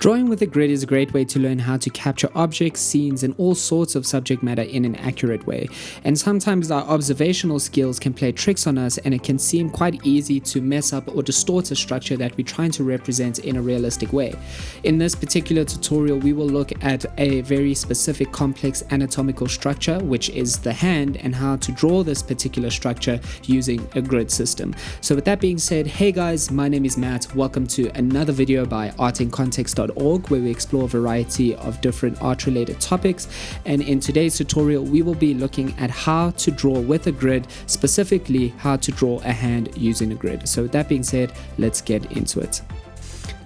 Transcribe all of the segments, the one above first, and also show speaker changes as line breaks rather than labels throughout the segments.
Drawing with a grid is a great way to learn how to capture objects, scenes, and all sorts of subject matter in an accurate way. And sometimes our observational skills can play tricks on us, and it can seem quite easy to mess up or distort a structure that we're trying to represent in a realistic way. In this particular tutorial, we will look at a very specific complex anatomical structure, which is the hand, and how to draw this particular structure using a grid system. So with that being said, hey guys, my name is Matt. Welcome to another video by artincontext.org, where we explore a variety of different art related topics. And in today's tutorial, we will be looking at how to draw with a grid, specifically how to draw a hand using a grid. So with that being said, let's get into it.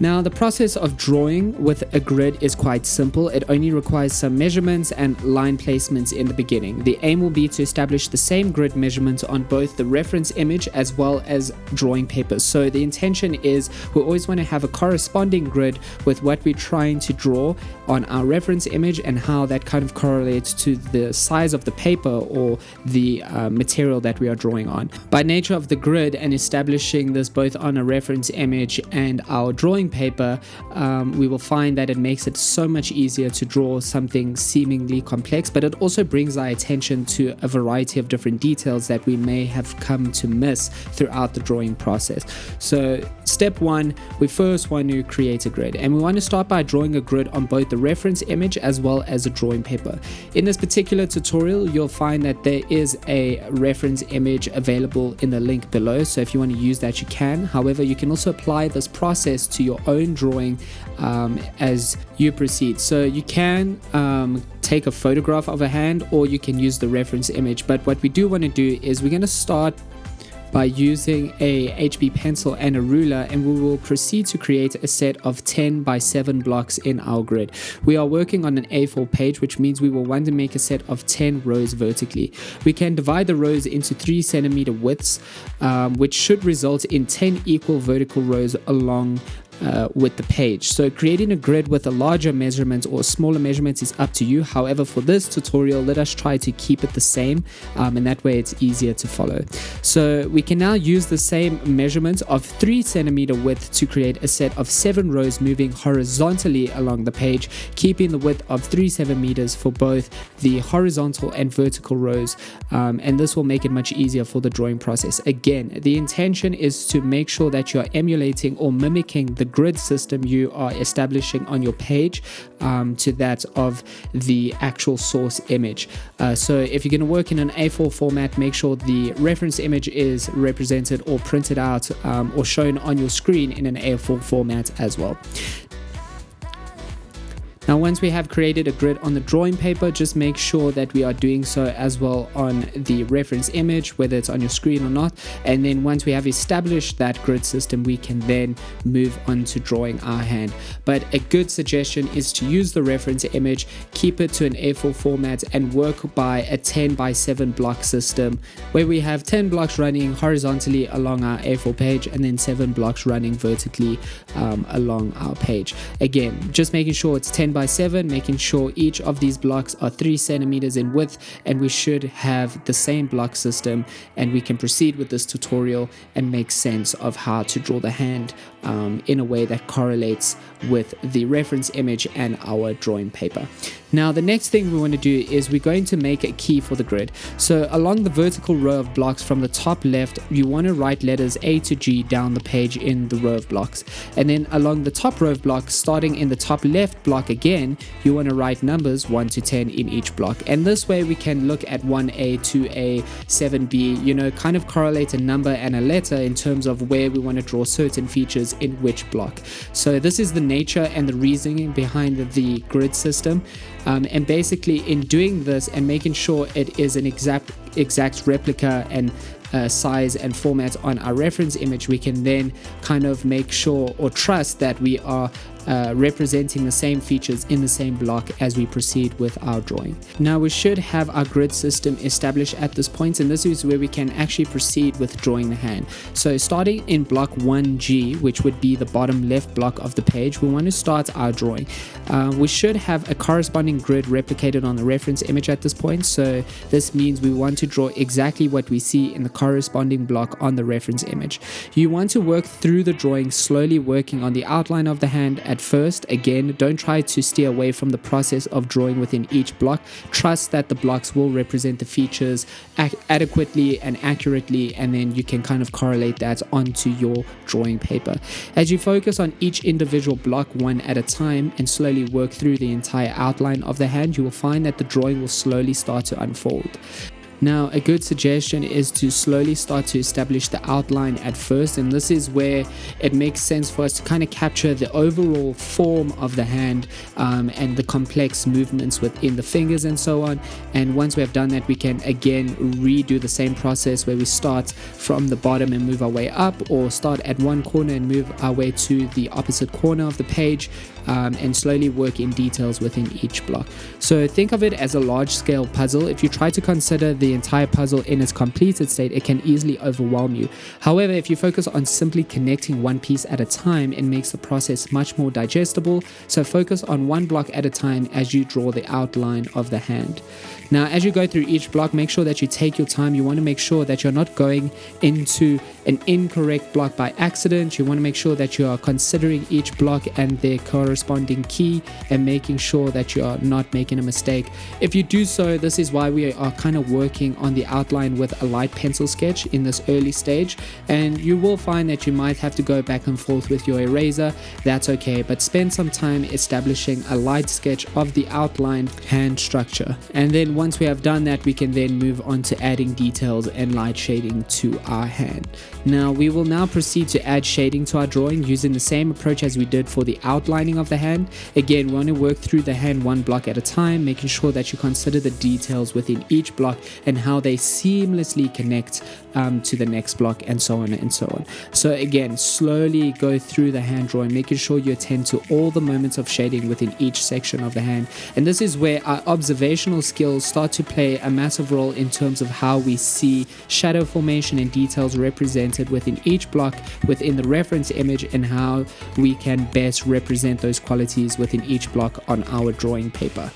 Now, the process of drawing with a grid is quite simple. It only requires some measurements and line placements in the beginning. The aim will be to establish the same grid measurements on both the reference image as well as drawing paper. So the intention is we always want to have a corresponding grid with what we're trying to draw on our reference image and how that kind of correlates to the size of the paper or the material that we are drawing on. By nature of the grid and establishing this both on a reference image and our drawing paper, we will find that it makes it so much easier to draw something seemingly complex, but it also brings our attention to a variety of different details that we may have come to miss throughout the drawing process. So step one, we first want to create a grid, and we want to start by drawing a grid on both the reference image as well as a drawing paper. In this particular tutorial, you'll find that there is a reference image available in the link below, so if you want to use that, you can. However, you can also apply this process to your own drawing as you proceed. So you can take a photograph of a hand, or you can use the reference image. But what we do want to do is we're going to start by using a HB pencil and a ruler, and we will proceed to create a set of 10 by 7 blocks in our grid. We are working on an A4 page, which means we will want to make a set of 10 rows vertically. We can divide the rows into 3 centimeter widths, which should result in 10 equal vertical rows along with the page. So creating a grid with a larger measurement or smaller measurements is up to you. However, for this tutorial, let us try to keep it the same, and that way it's easier to follow. So we can now use the same measurement of 3 centimeter width to create a set of 7 rows moving horizontally along the page, keeping the width of 3 centimeters for both the horizontal and vertical rows, and this will make it much easier for the drawing process. Again, the intention is to make sure that you are emulating or mimicking the grid system you are establishing on your page to that of the actual source image. So if you're going to work in an A4 format, make sure the reference image is represented or printed out or shown on your screen in an A4 format as well. Now, once we have created a grid on the drawing paper, just make sure that we are doing so as well on the reference image, whether it's on your screen or not. And then once we have established that grid system, we can then move on to drawing our hand. But a good suggestion is to use the reference image, keep it to an A4 format, and work by a 10 by 7 block system, where we have 10 blocks running horizontally along our A4 page and then 7 blocks running vertically along our page. Again, just making sure it's 10 by 7, making sure each of these blocks are 3 centimeters in width, and we should have the same block system, and we can proceed with this tutorial and make sense of how to draw the hand in a way that correlates with the reference image and our drawing paper. Now, the next thing we want to do is we're going to make a key for the grid. So along the vertical row of blocks from the top left, you want to write letters A to G down the page in the row of blocks. And then along the top row of blocks, starting in the top left block again, you want to write numbers 1 to 10 in each block. And this way we can look at 1A, 2A, 7B, kind of correlate a number and a letter in terms of where we want to draw certain features in which block. So this is the nature and the reasoning behind the grid system. And basically in doing this and making sure it is an exact replica and size and format on our reference image, we can then kind of make sure or trust that we are representing the same features in the same block as we proceed with our drawing. Now we should have our grid system established at this point, and this is where we can actually proceed with drawing the hand. So starting in block 1G, which would be the bottom left block of the page, we want to start our drawing. We should have a corresponding grid replicated on the reference image at this point, so this means we want to draw exactly what we see in the corresponding block on the reference image. You want to work through the drawing, slowly working on the outline of the hand at first. Again, don't try to steer away from the process of drawing within each block. Trust that the blocks will represent the features adequately and accurately, and then you can kind of correlate that onto your drawing paper. As you focus on each individual block one at a time and slowly work through the entire outline of the hand, you will find that the drawing will slowly start to unfold. Now, a good suggestion is to slowly start to establish the outline at first, and this is where it makes sense for us to kind of capture the overall form of the hand and the complex movements within the fingers and so on. And once we have done that, we can again redo the same process where we start from the bottom and move our way up, or start at one corner and move our way to the opposite corner of the page, and slowly work in details within each block. So think of it as a large-scale puzzle. If you try to consider the entire puzzle in its completed state, it can easily overwhelm you. However, if you focus on simply connecting one piece at a time, it makes the process much more digestible. So focus on one block at a time as you draw the outline of the hand. Now, as you go through each block, make sure that you take your time. You want to make sure that you're not going into an incorrect block by accident. You want to make sure that you are considering each block and their corresponding key and making sure that you are not making a mistake. If you do so, this is why we are kind of working on the outline with a light pencil sketch in this early stage, and you will find that you might have to go back and forth with your eraser. That's okay, but spend some time establishing a light sketch of the outline hand structure, and then once we have done that, we can then move on to adding details and light shading to our hand. Now, we will now proceed to add shading to our drawing using the same approach as we did for the outlining of the hand. Again, we want to work through the hand one block at a time, making sure that you consider the details within each block and how they seamlessly connect to the next block, and so on and so on. So again, slowly go through the hand drawing, making sure you attend to all the moments of shading within each section of the hand. And this is where our observational skills start to play a massive role in terms of how we see shadow formation and details represented within each block within the reference image, and how we can best represent those qualities within each block on our drawing paper.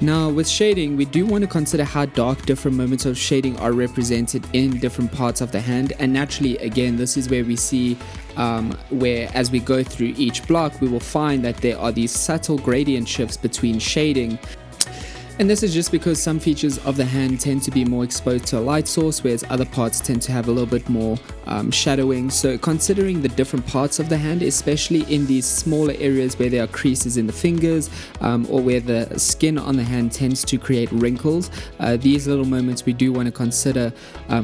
Now, with shading, we do want to consider how dark different moments of shading are represented in different parts of the hand. And naturally, again, this is where we see where as we go through each block, we will find that there are these subtle gradient shifts between shading. And this is just because some features of the hand tend to be more exposed to a light source, whereas other parts tend to have a little bit more shadowing. So considering the different parts of the hand, especially in these smaller areas where there are creases in the fingers, or where the skin on the hand tends to create wrinkles, these little moments we do want to consider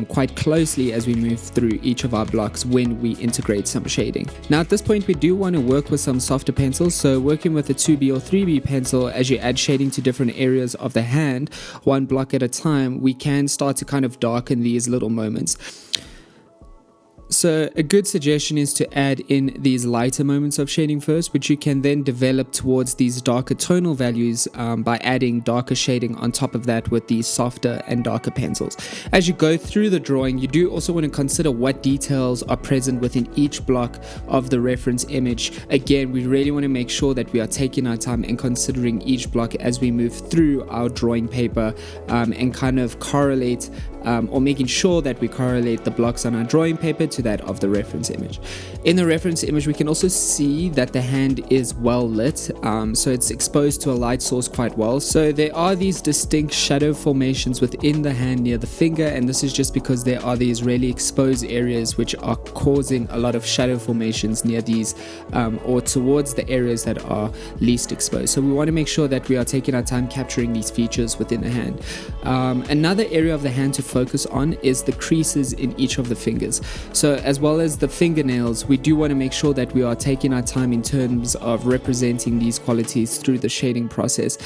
quite closely as we move through each of our blocks when we integrate some shading. Now, at this point, we do want to work with some softer pencils. So working with a 2B or 3B pencil, as you add shading to different areas of the hand, one block at a time, we can start to kind of darken these little moments. So a good suggestion is to add in these lighter moments of shading first, which you can then develop towards these darker tonal values by adding darker shading on top of that with these softer and darker pencils. As you go through the drawing, you do also want to consider what details are present within each block of the reference image. Again, we really want to make sure that we are taking our time and considering each block as we move through our drawing paper, and kind of correlate or making sure that we correlate the blocks on our drawing paper to that of the reference image. In the reference image, we can also see that the hand is well lit, so it's exposed to a light source quite well. So there are these distinct shadow formations within the hand near the finger, and this is just because there are these really exposed areas which are causing a lot of shadow formations near these or towards the areas that are least exposed. So we want to make sure that we are taking our time capturing these features within the hand. Another area of the hand to focus on is the creases in each of the fingers. So as well as the fingernails, we do want to make sure that we are taking our time in terms of representing these qualities through the shading process.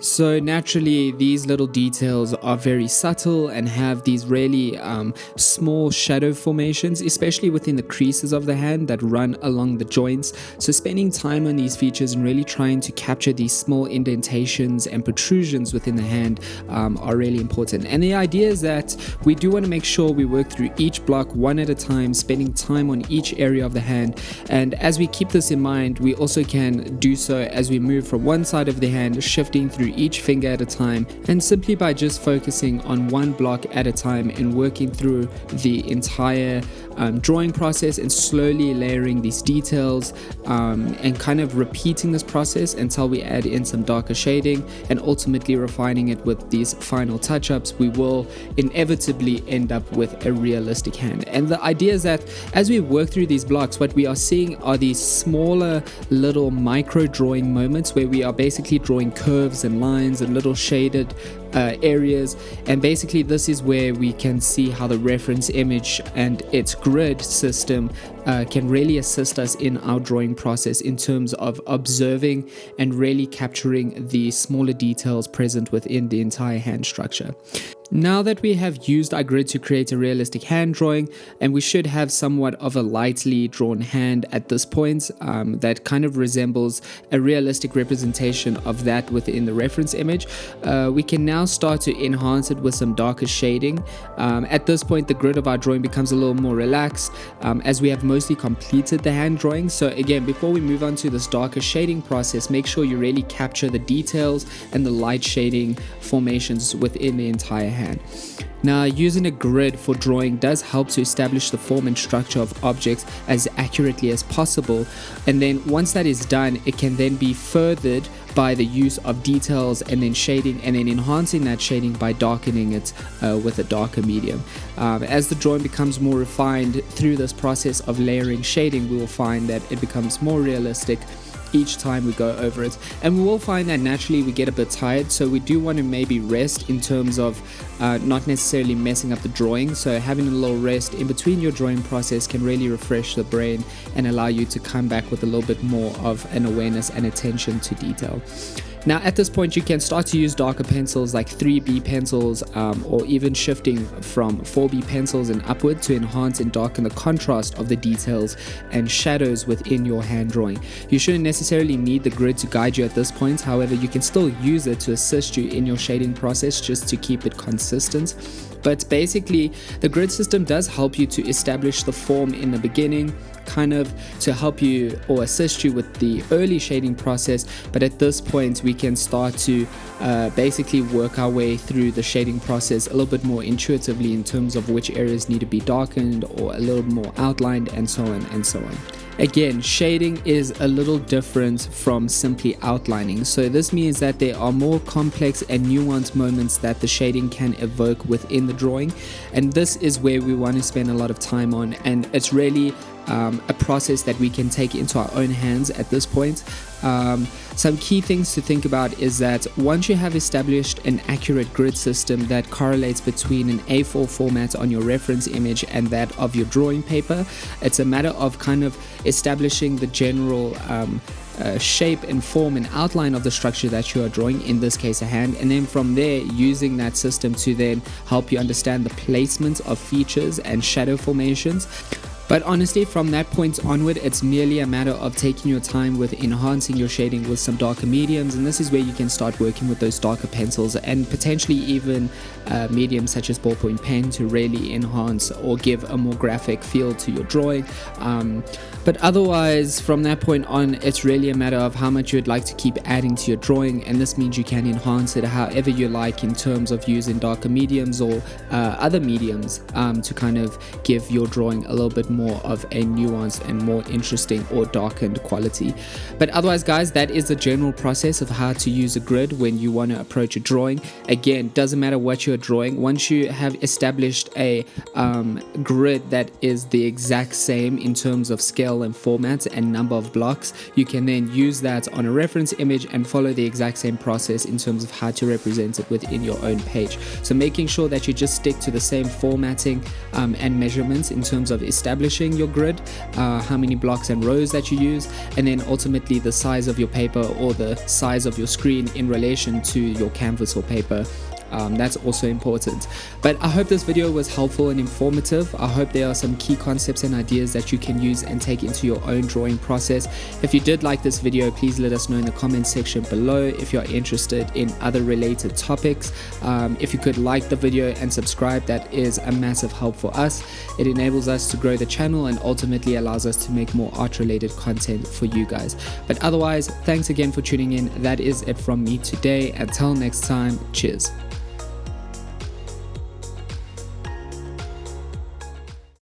So naturally, these little details are very subtle and have these really small shadow formations, especially within the creases of the hand that run along the joints. So spending time on these features and really trying to capture these small indentations and protrusions within the hand are really important. And the idea is that we do want to make sure we work through each block one at a time, spending time on each area of the hand. And as we keep this in mind, we also can do so as we move from one side of the hand, shifting through each finger at a time, and simply by just focusing on one block at a time and working through the entire drawing process and slowly layering these details and kind of repeating this process until we add in some darker shading and ultimately refining it with these final touch-ups, we will inevitably end up with a realistic hand. And the idea is that as we work through these blocks, what we are seeing are these smaller little micro drawing moments where we are basically drawing curves and lines and little shaded areas, and basically this is where we can see how the reference image and its grid system can really assist us in our drawing process in terms of observing and really capturing the smaller details present within the entire hand structure. Now that we have used our grid to create a realistic hand drawing, and we should have somewhat of a lightly drawn hand at this point that kind of resembles a realistic representation of that within the reference image, we can now start to enhance it with some darker shading. At this point, the grid of our drawing becomes a little more relaxed as we have mostly completed the hand drawing. So again, before we move on to this darker shading process, make sure you really capture the details and the light shading formations within the entire hand. Now, using a grid for drawing does help to establish the form and structure of objects as accurately as possible, and then once that is done, it can then be furthered by the use of details and then shading, and then enhancing that shading by darkening it with a darker medium. As the drawing becomes more refined through this process of layering shading, we will find that it becomes more realistic each time we go over it, and we will find that naturally we get a bit tired, so we do want to maybe rest in terms of not necessarily messing up the drawing. So having a little rest in between your drawing process can really refresh the brain and allow you to come back with a little bit more of an awareness and attention to detail. Now at this point, you can start to use darker pencils like 3B pencils or even shifting from 4B pencils and upward to enhance and darken the contrast of the details and shadows within your hand drawing. You shouldn't necessarily need the grid to guide you at this point, however you can still use it to assist you in your shading process just to keep it consistent. But basically, the grid system does help you to establish the form in the beginning, kind of to help you or assist you with the early shading process. But at this point, we can start to basically work our way through the shading process a little bit more intuitively in terms of which areas need to be darkened or a little more outlined, and so on and so on. Again, shading is a little different from simply outlining. So this means that there are more complex and nuanced moments that the shading can evoke within the drawing. And this is where we want to spend a lot of time on. And it's really a process that we can take into our own hands at this point. Some key things to think about is that once you have established an accurate grid system that correlates between an A4 format on your reference image and that of your drawing paper, it's a matter of kind of establishing the general shape and form and outline of the structure that you are drawing, in this case a hand, and then from there using that system to then help you understand the placement of features and shadow formations. But honestly, from that point onward, it's merely a matter of taking your time with enhancing your shading with some darker mediums, and this is where you can start working with those darker pencils and potentially even mediums such as ballpoint pen to really enhance or give a more graphic feel to your drawing. But otherwise, from that point on, it's really a matter of how much you'd like to keep adding to your drawing, and this means you can enhance it however you like in terms of using darker mediums or other mediums to kind of give your drawing a little bit more of a nuanced and more interesting or darkened quality. But otherwise, guys, that is the general process of how to use a grid when you want to approach a drawing. Again, doesn't matter what you're drawing. Once you have established a grid that is the exact same in terms of scale and format and number of blocks, you can then use that on a reference image and follow the exact same process in terms of how to represent it within your own page. So making sure that you just stick to the same formatting and measurements in terms of establishing your grid, how many blocks and rows that you use, and then ultimately the size of your paper or the size of your screen in relation to your canvas or paper. That's also important. But I hope this video was helpful and informative. I hope there are some key concepts and ideas that you can use and take into your own drawing process. If you did like this video, please let us know in the comment section below. If you're interested in other related topics, if you could like the video and subscribe, that is a massive help for us. It enables us to grow the channel and ultimately allows us to make more art related content for you guys. But otherwise, thanks again for tuning in. That is it from me today. Until next time, cheers.